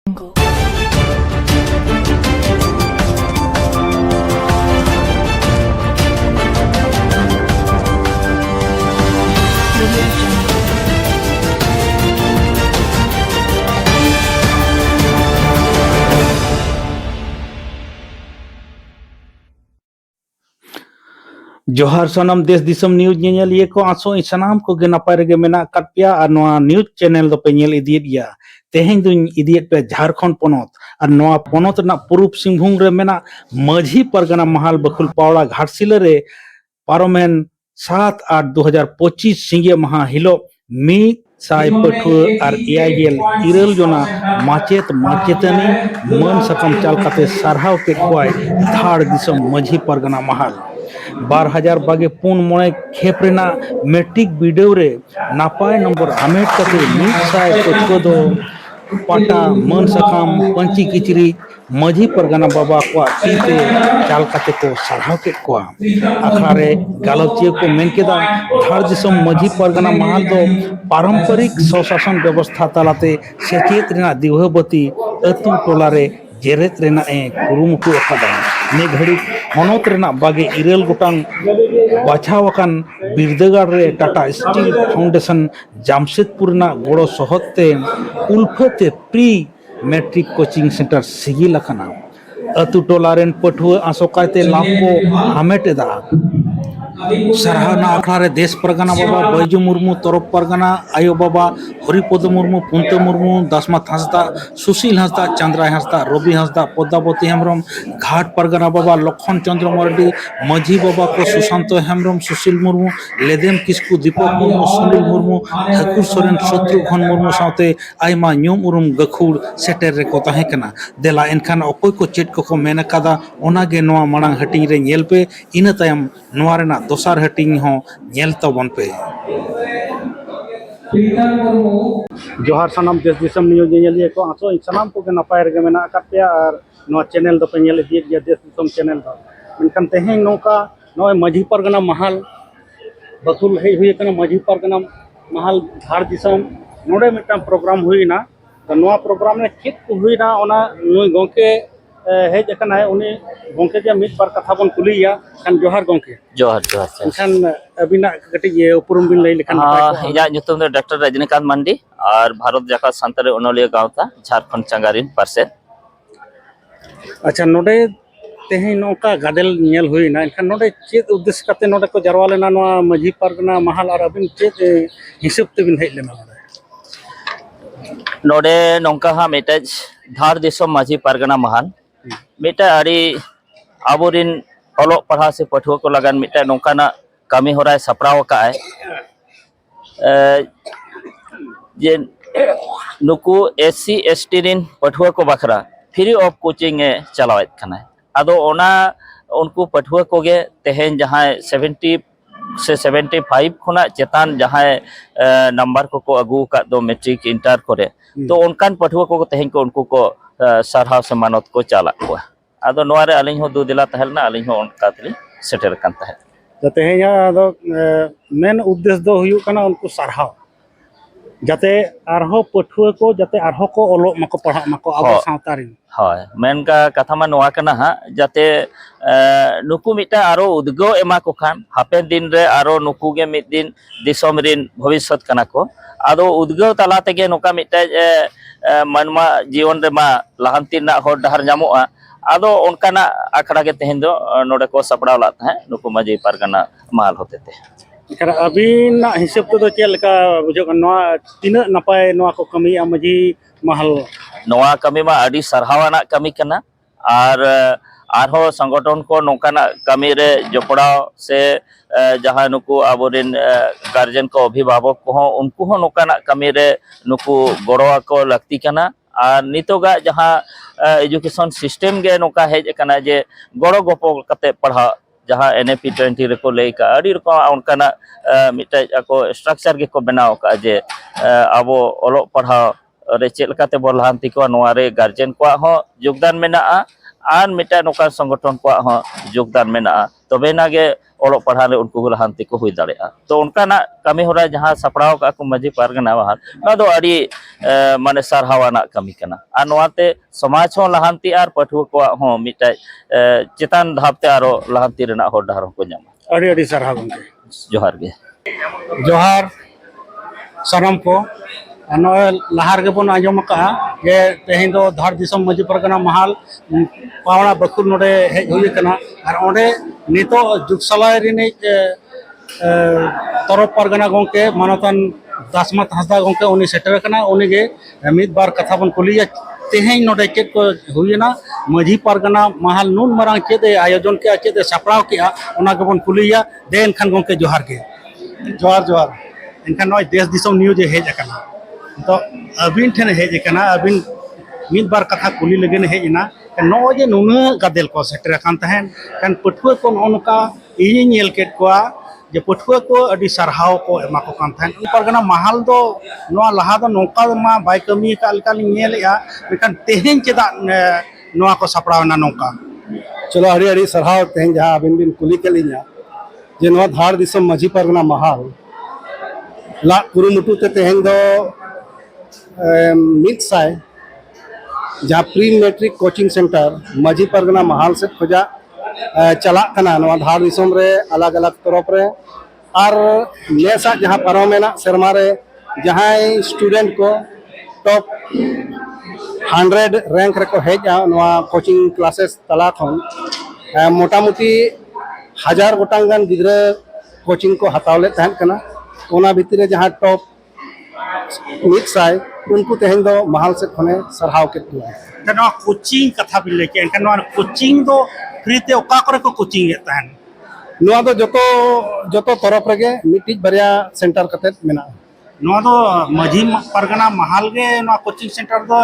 Jungle. Audio Jungle. जोहार सनम देश दिसम news ᱧᱮᱧᱮᱞᱤᱭᱟᱹ को आसो सनाम को गे नपाय रेगे मेना काट पिया और नोआ न्यूज चैनल दो पे ᱧᱮᱞ इदियत गया तेहें दुन इदियत पे झारखंड पोनोत और नोआ पोनोत ना पूर्व सिंहभूम रे मेना माझी परगना महल बखुल पावड़ा घाटशिला रे पारोमेन 7/8/2025 सिंगे महा हिलो मी साय पठुआ और इयागेल इरल जोना माचेत माचेतनी मन सकम चाल काते सारहाव के कोय धाड़ दिसम माझी परगना महल 2024 मोड़े खेप रेना मैट्रिक वीडियो रे नापाय नंबर हामेट कते मिट साय पठुआ दो पाटा मन सकाम पंची किचरी माझी परगना बाबा को टीते चाल काते को सारहाव के को आखरारे गालोचिया को मेन केदा धार दिसम माझी परगना महल दो पारंपरिक स्वशासन व्यवस्था तालाते सेचेत रेना दिवहबती अतु टोला रे जेरेत रेना ए कुरुमुटु अकादा ने घड़ी हनोत रेना बागे इरेल गोटांग बाछावकान बिरदगार रे टाटा स्टील फाउंडेशन जामशेदपुर ना गोड़ो सहते उल्फते प्री मैट्रिक कोचिंग सेंटर सिगिल अकना अतु टोलारेन पठुआ आसोकाते लाभ को हामेट एदा सराहना आखड़ारे देश परगना बाबा बैजू मुर्मू तरफ परगना आयो बाबा हरिपद मुर्मू पुंत मुर्मू दासमत हंसदा सुशील हंसदा चंद्रा हंसदा रवि हंसदा पद्मावती हेम्ब्रम घाट परगना बाबा लखन चंद्र मरडी माझी बाबा को सुशांत हेम्ब्रम सुशील मुर्मू लेदेम किस्कू दीपक मुर्मू सुनील मुर्मू ठाकुर सोरेन शत्रुघ्न मुर्मू साथे आयमा ᱧᱩᱢ उरुम गखुड़ सेटर रे को ताहे कना देला एनखान अकोय को चेट को मेन कादा ओनागे नोआ मांग हटिंग रे ñᱮल पे इन तायम नोआ रेना दोसार हटिंग हो ñᱮल तबन पे जोहार सनाम देश दिसम न्यूज ᱧᱮᱧᱮᱞᱤᱭᱟᱹ को आसो सनाम को नपाय रे मेना कापिया और नोआ चैनल दो पे ñᱮल इदियत गया देश दिसम चैनल दो मेनखान तेहें नोका नोय माझी परगना महल बसुल हे हुई कना माझी परगना महल धार दिसम नोडे मिटा प्रोग्राम हुईना तो नोआ प्रोग्राम ने चेक को हुईना ओना नुई गोंके हेज अकना है उनी गोंके जे मिट बार कथा बन कुलिया खान जोहार गोंके जोहार जोहार खान अबिना कटी ये उपरुम बिन लई लेखान इजा ᱧᱩᱛᱩᱢ ᱫᱚ डॉक्टर रजनीकांत मांडी और भारत जाका संताली ओनोलिया गांवता झारखंड चंगारिन पार्सेल अच्छा नोडे तेहे नोका गादेल ñᱮल हुईना खान नोडे चेत उद्देश्य कते नोडे को जरवा लेना नोआ माझी परगना महल और अबिन चेत हिसाब ते बिन हेज लेना नोडे नोंका हा मेटेज धार दिसम माझी परगना महल मेटा अड़ी आबोरिन ओलो पढ़ा से पठुआ को लगन मेटा नोंकाना कमी होराय सपराव का है जे नुकु एससी एसटी रिन पठुआ को बखरा फ्री ऑफ कोचिंग ए चलावत खाना आदो ओना उनको पठुआ को गे तेहेन जहां 70 से 75 खुना चेतान जहां नंबर को अगू का दो मैट्रिक इंटर करे तो उनकान पठुआ को तेहेन को उनको को सरहाव से मानत को चला को आदो नोआरे अलिन हो दो दिला तहलना अलिन हो उनका तली सेटर कान तहे तो तेहेया आदो मेन उद्देश्य दो हुयु कना उनको सरहाव जाते आरहो पठुआ को जाते आरहो को ओलो मको पढ़ा मको आबो सावतारी हाय मेन का कथा मा नोआ कना हा जाते नुकु मिटा आरो उद्गो एमा को खान हापेन दिन रे आरो नुकु गे मिद दिन दिसम रिन भविष्यत कना को आदो उद्गो तला तेगे नोका मिटा मनमा जीवन रे मा लहांती ना हो डहर जामोआ आदो उनकाना आखड़ा के तेहेन दो नोडे को सपड़ाव लात है नुकु माझी परगना महल होते थे इकरा अबिना हिसाब तो चेल का बुझो नोआ तीना नपाय नोआ को कमी माझी महल नोआ कमी मा अडी सरहावाना कमी कना और आरहो संगठन को नोकाना कमी रे जोपड़ाव से जहां नुकु आबोरिन गार्जियन को अभिभावक को उनको हो नोकाना कमी रे नुकु गड़वा को लगती कना और नितोगा जहां एजुकेशन सिस्टम गे नोका हेज कना जे गड़ो गपो कते पढ़ा जहां एनएपी 20 रे को ले का अडी रकम उनकाना मिटा को स्ट्रक्चर गे को बनाव का जे आबो ओलो पढ़ा रे चेल काते बोलहांती को नोआ रे गार्जियन को हो योगदान मेना आर मिटा नोका संगठन को हो योगदान मेना तबेना गे ओलो पढ़ा रे उनको लहांति को हुई दाड़ेया तो उनका कमी होरा जहां सपड़ाव का को मजी पारगना महल ना दो अड़ी माने सारहावाना कमी कना आर नोआते समाज हो लहांति आर पठुआ को हो मिटा चितान धापते आरो लहांति रेना हो डहर को ᱧᱟᱢᱟ अड़ी अड़ी सरहा गंके जोहार गे जोहार सनम को लहार के बन आजम का जे तेहें दो धार दिसम मजी परगना महाल पावड़ा बखुर नोडे हेज हुई कना और ओंडे नितो जुगसलाय रिने तरफ परगना गंके मानतन दासमत हसदा गंके उनी सेटर कना उनी गे मिद बार कथा बन कुलिया तेहें नोडे चेक को हुईना मजी परगना महाल नून मरांग चेदे आयोजन के चेदे सपड़ाव के ओना के बन कुलिया देन खान गंके जोहार के जोहार जोहार इनखान नॉय देश दिसम न्यूज हेज अकना तो अबिन ठेन हेज अकना अबिन मिद बार कथा कुली लगन हेजना नो जे नुन गादेल को सेटर कान तहन कान पठुआ को नोनका इनी नेल केट कोआ जे पठुआ को अडी सरहाव को एमा को कान तहन परगना महाल दो नो लहा दो नोका मा बाय कमी का अलका नेल या लेकिन तेहेन चेदा नोआ को सपड़ावना नोका चलो अड़ी अड़ी सरहाव तेहेन जहां अबिन बिन कुली के लिया जे नोआ धार दिसम मजी परगना महाल ला कुरुमुटु ते तेहेन दो मिड साय जहाँ प्री मैट्रिक कोचिंग सेंटर मजी परगना महाल से खोजा चला कना नवा धार दिसम रे अलग अलग तरफ रे और नेसा जहाँ पारोमेना शर्मा रे जहाँ स्टूडेंट को टॉप 100 रैंक रे को हेजा नवा कोचिंग क्लासेस तला खन मोटामुटी 1000 गोटांग गान गिद्रा कोचिंग को हतावले तहन कना ओना भितरे जहाँ टॉप मिड साय उनको तेहें दो महाल से खने सरहाव के नो कोचिंग कथा बिन लेके एनका नो कोचिंग दो फ्री ते ओका करे को कोचिंग ये तहन नो दो जतो तरफ रगे मिटिज बरिया सेंटर कते मेना नो दो मजी परगना महाल गे नो कोचिंग सेंटर दो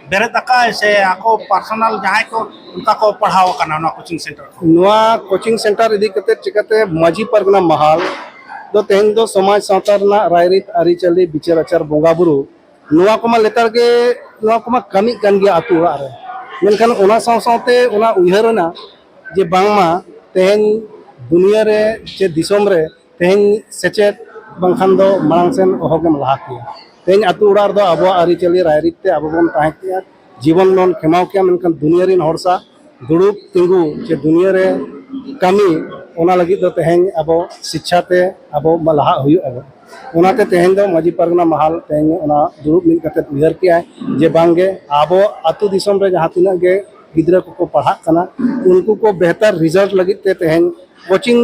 बेरे तका से आको पर्सनल जहां को उनका को पढ़ाओ कना no coaching centre no coaching centre इदी कते चिकते मजी परगना महाल दो तेहें दो समाज सावतार ना रायरित आरिचली बिचार आचार बोंगा बुरु नुआ को मा लेतर के नुआ को मा कमी कन गया आतु ओड़ा रे मेनखान ओना साव सावते ओना उयहरना जे बांगमा तेहें दुनिया रे जे दिसम रे तेहें सेचेत बांखान दो मांग सेन ओहोगेम लहा किया तेहें आतु ओड़ा दो अबो आरिचली रायरित ते अबो बन ताहे किया जीवन लोन खेमाव किया मेनखान दुनिया रिन हरसा दुड़ुब तिंगु जे दुनिया रे कमी ओना लगी दो तेहें अबो शिक्षा ते अबो लहा हुयु अबो ओनाते तेहें दो मजी परगना महाल तेहें ओना दुरुब मिल कते उयहर किया जे बांगे आबो आतु दिसम रे जहां तिना गे गिद्रा को पढ़ा कना उनको को बेहतर रिजल्ट लगी ते तेहें कोचिंग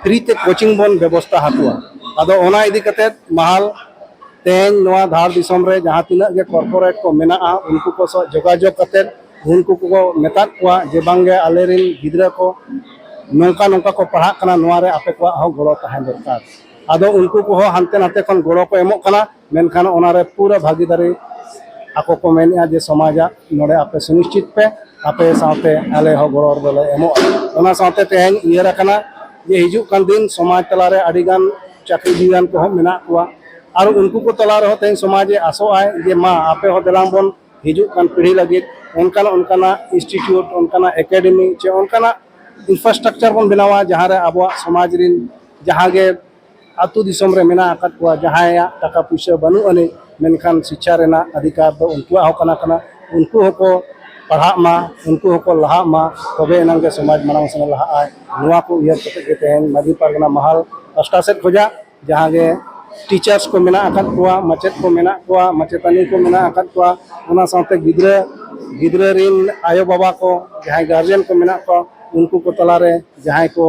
फ्री ते कोचिंग बन व्यवस्था हातुआ आदो ओना इदी कते महाल तेहें नोआ धार दिसम रे जहां तिना गे कॉर्पोरेट को मेना उनको को जोगाजोग कते उनको को मेता कोआ जे बांगे आलेरिन गिद्रा को नौका नौका को पढ़ा कना नोआ रे आपे को हो गड़ो ताहे दरकार आदो उनको को हानते नाते खन गड़ो को एमो कना मेनखान ओना रे पूरा भागीदारी आको को मेनिया जे समाजा नोडे आपे सुनिश्चित पे आपे साथे आले हो गड़ो दले एमो ओना साथे तेहें इयर कना जे हिजु कान दिन समाज तला रे अडिगान चाकरी जीवन को मेना कुआ और उनको को तला रे तेहें समाज आसो आए जे मा आपे हो दलाम बन हिजु कान पीढ़ी लगी उनकाना इंस्टीट्यूट उनकाना एकेडमी चे उनकाना इंफ्रास्ट्रक्चर बन बनावा जहाँ रे आबो समाज रिन जहाँ गे आतु दिसम रे मेना आकत को जहाँ टाका पैसा बनु अने मेनखान शिक्षा रेना अधिकार दो उनको हो कना उनको को पढ़ा मा उनको को लहा मा तबे एनंग के समाज मानव सन लहा आय नुआ को उयहर कते के तेहें मजी परगना महाल पास्टा सेट खोजा जहाँ गे टीचर्स को मेना आकत को मचेत को मेना को मचेतानी को मेना आकत को ओना साथे गिद्रा रिन आयो बाबा को जहाँ गार्जियन को मेना को उनको को तला रे जहाँ को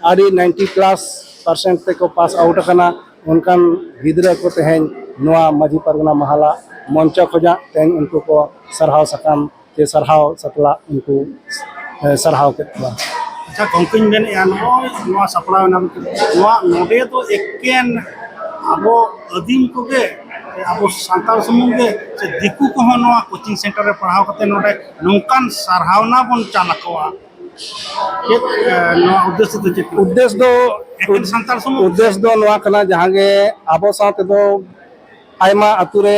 आड़ी 90% ते को पास आउट कना उनकान गिद्रा को तेहें नोआ मजी परगना महाला मंच खोजा तेहें उनको को सरहाव सकाम के सरहाव सतला उनको सरहाव के अच्छा गंकिन बेन या नोआ सपड़ा नोआ नोडे तो एकेन अबो अदीम को गे अबो सांताल समुंग गे से दिकु को नोआ कोचिंग सेंटर रे पढ़ाव कते नोडे नौकान सरहावना बन चालकवा उद्देश्य दो नोआ कना जहाँ गे आबो साथे दो आयमा अतुरे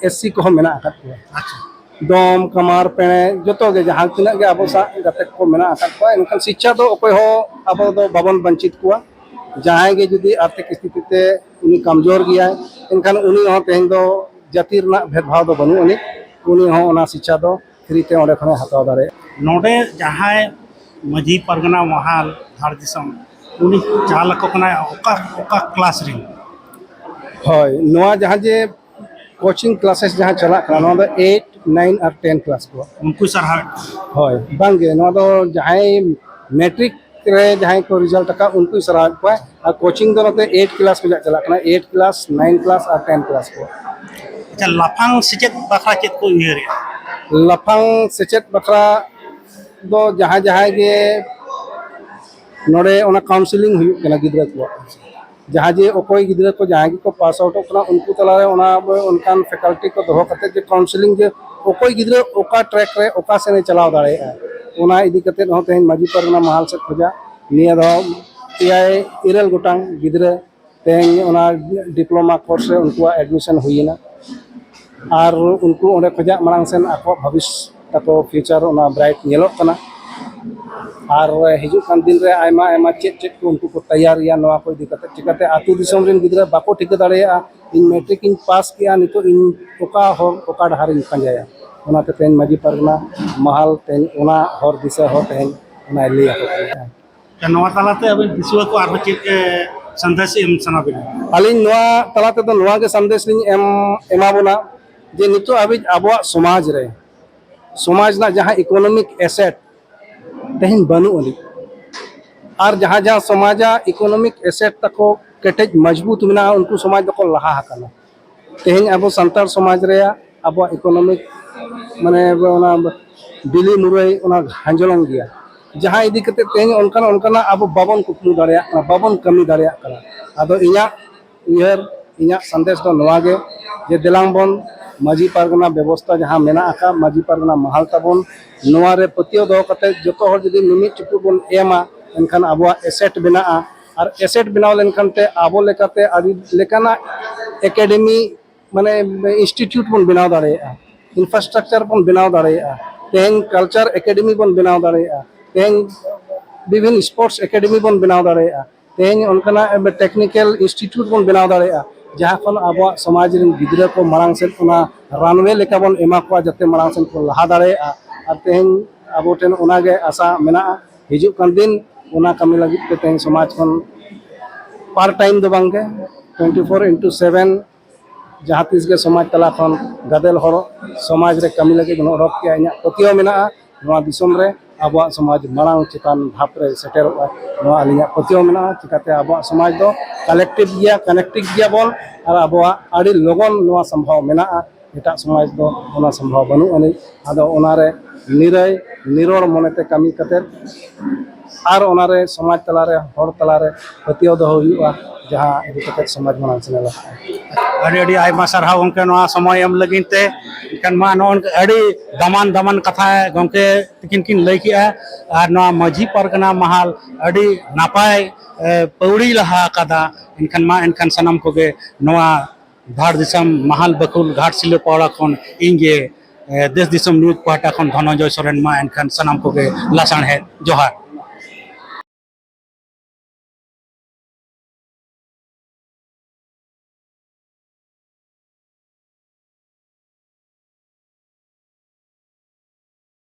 एससी को मेना आकत को डोम कमार पेणे जो गे जहाँ तीना गे अब गाते को मेना आकाद को इनखान शिक्षा दो अकोय हो अब दो बाबन वंचित कुआ जहाँ गे जुदी आर्थिक स्थिति ते उनी कमजोर गया इनखान उनी हो तेहन दो जाति रना भेदभाव दो बनु उनी हो ओना शिक्षा दो फ्री ते ओंडे खने हताव दारे नोडे जहाँ मजी परगना महाल धार दिसम उनी चाल को कना ओका क्लास रिंग होय नोआ जहाँ जे कोचिंग क्लासेस जहाँ चला कना नोआ दो 8, 9 और 10 क्लास को उनको सरहा होय बांगे नोआ दो जहाँ मैट्रिक रे जहाँ को रिजल्ट का उनको सराह को और कोचिंग दो नोते 8 क्लास को चला कना 8 क्लास 9 क्लास और 10 क्लास को अच्छा लाफांग सेचेत बाखरा चेत को उयहर लाफांग सेचेत बखरा दो जहाँ जहाँ गे नोड़े ओना काउंसलिंग हुई कना गिद्रा को जहाँ जे ओकोई गिद्रा को जहाँ को पास आउट कना उनको तलारे ओना उनकान फैकल्टी को दोहो करते जे काउंसलिंग जे ओकोई गिद्रा ओका ट्रैक रे ओका से ने चलाव दाड़े ओना इदी करते हो तेन माजी परगना महल से खोजा निया दो एआई इरल गोटांग गिद्रा तेन ओना डिप्लोमा कोर्स रे उनको एडमिशन हुईना और उनको ओंडे खोजा मांग सेन आको भविष्य ताको फ्यूचर ओना ब्राइट नेलो कना और हिजू कान दिन रे आयमा आयमा चेत को उनको को तैयार या नवा को दिक्कत चिकाते आतु दिसम रेन गिद्रा बाको ठिक दाड़ेया इन मैट्रिक इन पास किया नितो इन ओका हो ओका डहार इन पंजाया ओना ते तेन माजी परगना महल तेन ओना हर दिशा हो तेन ओना लिया तो नवा तालाते अबे दिसुआ को आरो चेत संदेश एम सना बिना अलिन नवा तलाते तो नवा के संदेश लिन एमा बोना जे नितो अबे आबो समाज रे समाज ना जहाँ इकोनॉमिक एसेट तेहन बनू अली और जहाँ जहाँ समाजा इकोनॉमिक एसेट तको केटेज मजबूत मेना उनको समाज तको लहा हकना तेहन अब संतार समाज रे अब इकोनॉमिक माने ओना बिली मुरई ओना हांजलंग गया जहाँ इदी कते तेहन उनका अब बाबन कुकमु दाड़िया बाबन कमी दाड़िया कना आदो इया उयहर इया संदेश दो नवा गे जे दिलांग बन माजी परगना व्यवस्था जहाँ मेना आका माजी परगना महल ताबन नवा रे पतियो दो कते जतो हर जदी मिमिट चुपु बन एमा एनखान आबो एसेट बिना और एसेट बनाव लेनखान ते आबो लेकाते आदि लेकाना एकेडमी माने इंस्टीट्यूट बन बनाव दाड़ेया इंफ्रास्ट्रक्चर बन बनाव दाड़ेया तेन कल्चर एकेडमी बन बनाव दाड़ेया तेन विभिन्न स्पोर्ट्स एकेडमी बन बनाव दाड़ेया तेन उनकाना टेक्निकल इंस्टीट्यूट बन बनाव दाड़ेया जहाँ खन अब समाज रे गिद्रा को मांग से रानवे लेका बन एमा को जते मांग से को लहा दाड़ेया और तेहन अब ठेन ओनागे आशा मेना हिजू कान दिन ओना कमी लगी ते तेहन समाज खन पार्ट टाइम दो बांगे 24/7 जहाँ तीस के समाज तला खन गदेल हरो समाज रे कमी लगी रब के इना पतियो मेना नवा दिसम रे अब समाज मांग चितान भाप रे सेटेरोगा नवा अलिया पतियो मेना चिकाते अब समाज दो कलेक्टिव गया कनेक्टिव गया बोल और अब आड़ी लोगन नवा संभव मेना एटा समाज दो ओना संभव बनु अनि आदो ओनारे निरय निरोड़ मनते कमी कते और ओनारे समाज तलारे हर तलारे पतियो दो हुआ जहाँ इदी कते समाज मांग से ला अड़ी अड़ी आयमा सरहाव गंके नवा समय एम लगिनते कन मा नोन अड़ी दमन कथा गंके तिकिन किन लई किया और नवा मजी परगना महल अड़ी नापाय पौड़ी लहा कदा इनखान सनम कोगे नवा धार दिसम महल बकुल घाट सिले पाड़ा खन इंगे देश दिसम न्यूज पाटा खन धनंजय सोरेन मा इनखान सनम कोगे लासाण है जोहार।